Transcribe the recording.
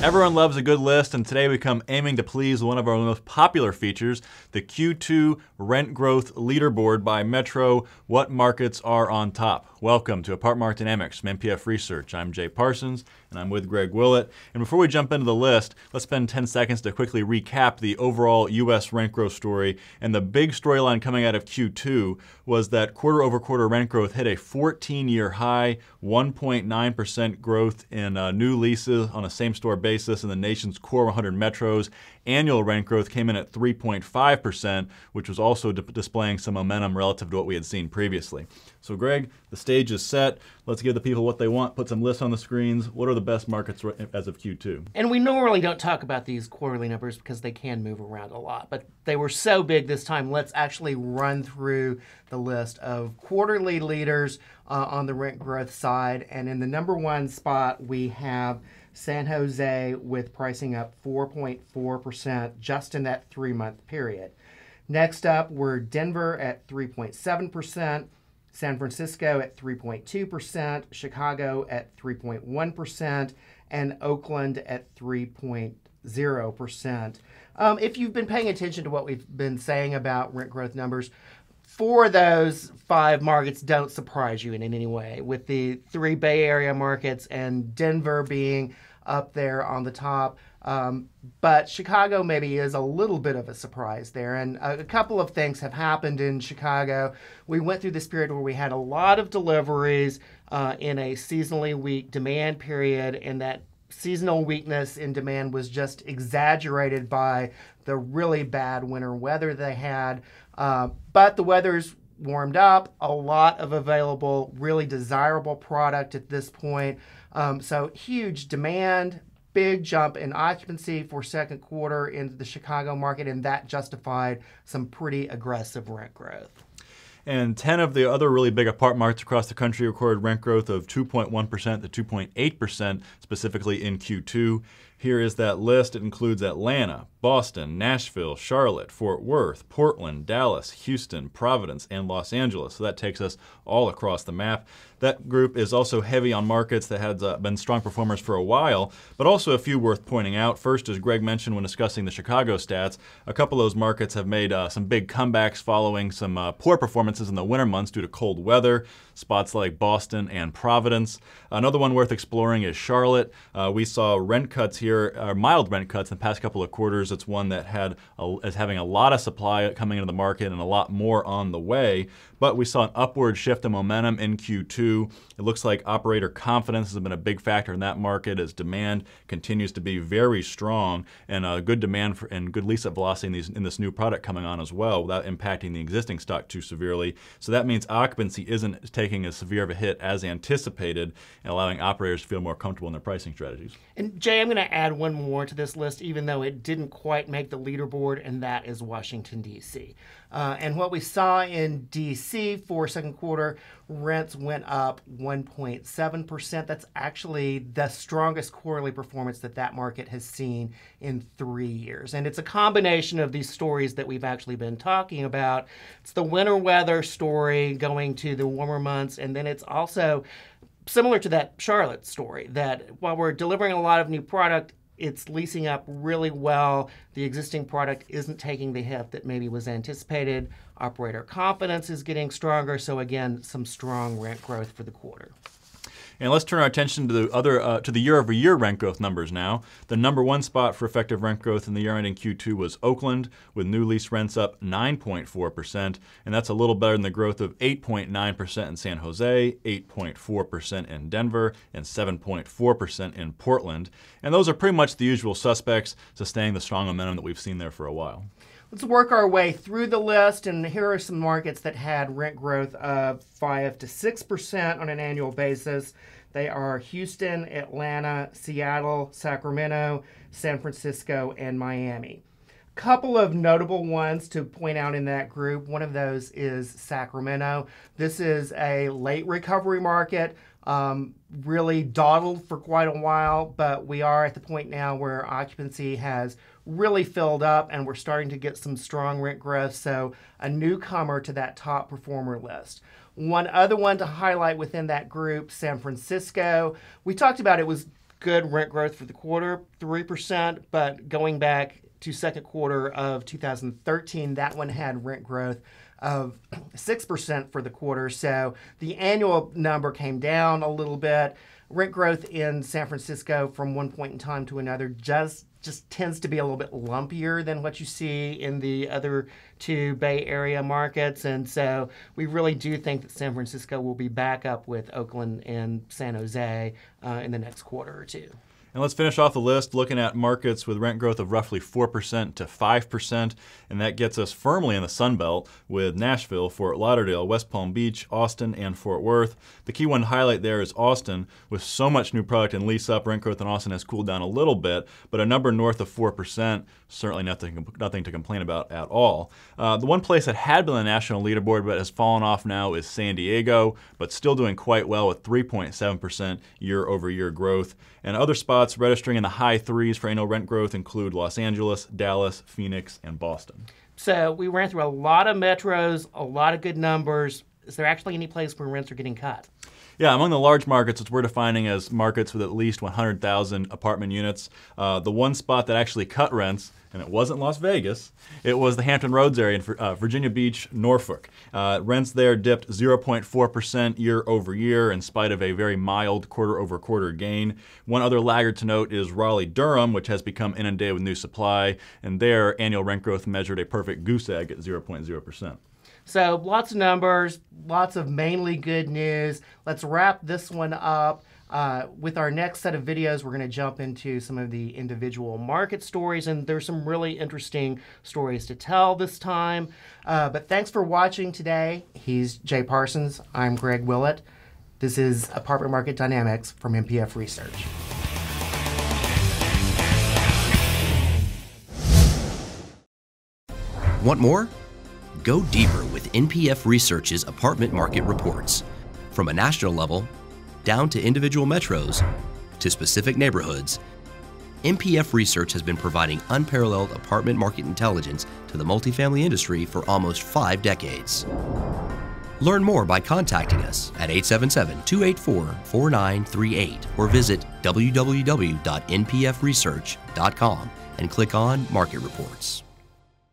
Everyone loves a good list, and today we come aiming to please one of our most popular features, the Q2 Rent Growth Leaderboard by Metro. What markets are on top? Welcome to Apart Market Dynamics from MPF Research. I'm Jay Parsons, and I'm with Greg Willett. And before we jump into the list, let's spend 10 seconds to quickly recap the overall U.S. rent growth story. And the big storyline coming out of Q2 was that quarter-over-quarter rent growth hit a 14-year high, 1.9% growth in new leases on a same-store basis in the nation's core 100 metros. Annual rent growth came in at 3.5%, which was also displaying some momentum relative to what we had seen previously. So Greg, the stage is set. Let's give the people what they want, put some lists on the screens. What are the best markets as of Q2? And we normally don't talk about these quarterly numbers because they can move around a lot, but they were so big this time. Let's actually run through the list of quarterly leaders on the rent growth side. And in the number one spot, we have San Jose with pricing up 4.4% just in that 3-month period. Next up, we're Denver at 3.7%, San Francisco at 3.2%, Chicago at 3.1%, and Oakland at 3.0%. If you've been paying attention to what we've been saying about rent growth numbers, 4 of those 5 markets don't surprise you in any way, with the 3 Bay Area markets and Denver being up there on the top. But Chicago maybe is a little bit of a surprise there. And a couple of things have happened in Chicago. We went through this period where we had a lot of deliveries in a seasonally weak demand period, and that seasonal weakness in demand was just exaggerated by the really bad winter weather they had. But the weather's warmed up, a lot of available, really desirable product at this point. So huge demand, big jump in occupancy for second quarter in the Chicago market, and that justified some pretty aggressive rent growth. And 10 of the other really big apart markets across the country recorded rent growth of 2.1% to 2.8%, specifically in Q2. Here is that list. It includes Atlanta, Boston, Nashville, Charlotte, Fort Worth, Portland, Dallas, Houston, Providence, and Los Angeles. So that takes us all across the map. That group is also heavy on markets that had been strong performers for a while, but also a few worth pointing out. First, as Greg mentioned when discussing the Chicago stats, a couple of those markets have made some big comebacks following some poor performances in the winter months due to cold weather, spots like Boston and Providence. Another one worth exploring is Charlotte. We saw rent cuts here, mild rent cuts in the past couple of quarters. It's one that is having a lot of supply coming into the market and a lot more on the way. But we saw an upward shift in momentum in Q2. It looks like operator confidence has been a big factor in that market as demand continues to be very strong, and good demand and good lease-up velocity in this new product coming on as well without impacting the existing stock too severely. So that means occupancy isn't taking as severe of a hit as anticipated and allowing operators to feel more comfortable in their pricing strategies. And Jay, I'm going to add one more to this list, even though it didn't quite make the leaderboard, and that is Washington, D.C. And what we saw in D.C. for second quarter, rents went up 1.7%. That's actually the strongest quarterly performance that market has seen in 3 years. And it's a combination of these stories that we've actually been talking about. It's the winter weather story going to the warmer months, and then it's also similar to that Charlotte story, that while we're delivering a lot of new product, it's leasing up really well. The existing product isn't taking the hit that maybe was anticipated. Operator confidence is getting stronger. So again, some strong rent growth for the quarter. And let's turn our attention to the year-over-year rent growth numbers now. The number one spot for effective rent growth in the year ending Q2 was Oakland, with new lease rents up 9.4%, and that's a little better than the growth of 8.9% in San Jose, 8.4% in Denver, and 7.4% in Portland. And those are pretty much the usual suspects, sustaining the strong momentum that we've seen there for a while. Let's work our way through the list, and here are some markets that had rent growth of 5 to 6% on an annual basis. They are Houston, Atlanta, Seattle, Sacramento, San Francisco, and Miami. Couple of notable ones to point out in that group. One of those is Sacramento. This is a late recovery market, really dawdled for quite a while, but we are at the point now where occupancy has really filled up and we're starting to get some strong rent growth, so a newcomer to that top performer list. One other one to highlight within that group, San Francisco. We talked about it was good rent growth for the quarter, 3%, but going back to second quarter of 2013, that one had rent growth of 6% for the quarter. So the annual number came down a little bit. Rent growth in San Francisco from one point in time to another just tends to be a little bit lumpier than what you see in the other two Bay Area markets. And so we really do think that San Francisco will be back up with Oakland and San Jose in the next quarter or two. And let's finish off the list looking at markets with rent growth of roughly 4% to 5%, and that gets us firmly in the Sun Belt with Nashville, Fort Lauderdale, West Palm Beach, Austin, and Fort Worth. The key one to highlight there is Austin. With so much new product and lease-up, rent growth in Austin has cooled down a little bit, but a number north of 4%, certainly nothing to complain about at all. The one place that had been on the national leaderboard but has fallen off now is San Diego, but still doing quite well with 3.7% year-over-year growth. And other spots registering in the high threes for annual rent growth include Los Angeles, Dallas, Phoenix, and Boston. So we ran through a lot of metros, a lot of good numbers. Is there actually any place where rents are getting cut? Yeah, among the large markets, which we're defining as markets with at least 100,000 apartment units, the one spot that actually cut rents, and it wasn't Las Vegas, it was the Hampton Roads area in Virginia Beach, Norfolk. Rents there dipped 0.4% year over year in spite of a very mild quarter-over-quarter gain. One other laggard to note is Raleigh-Durham, which has become inundated with new supply, and their annual rent growth measured a perfect goose egg at 0.0%. So lots of numbers, lots of mainly good news. Let's wrap this one up. With our next set of videos, we're going to jump into some of the individual market stories, and there's some really interesting stories to tell this time. But thanks for watching today. He's Jay Parsons. I'm Greg Willett. This is Apartment Market Dynamics from NPF Research. Want more? Go deeper with NPF Research's apartment market reports. From a national level, down to individual metros, to specific neighborhoods, NPF Research has been providing unparalleled apartment market intelligence to the multifamily industry for almost 5 decades. Learn more by contacting us at 877-284-4938 or visit www.npfresearch.com and click on Market Reports.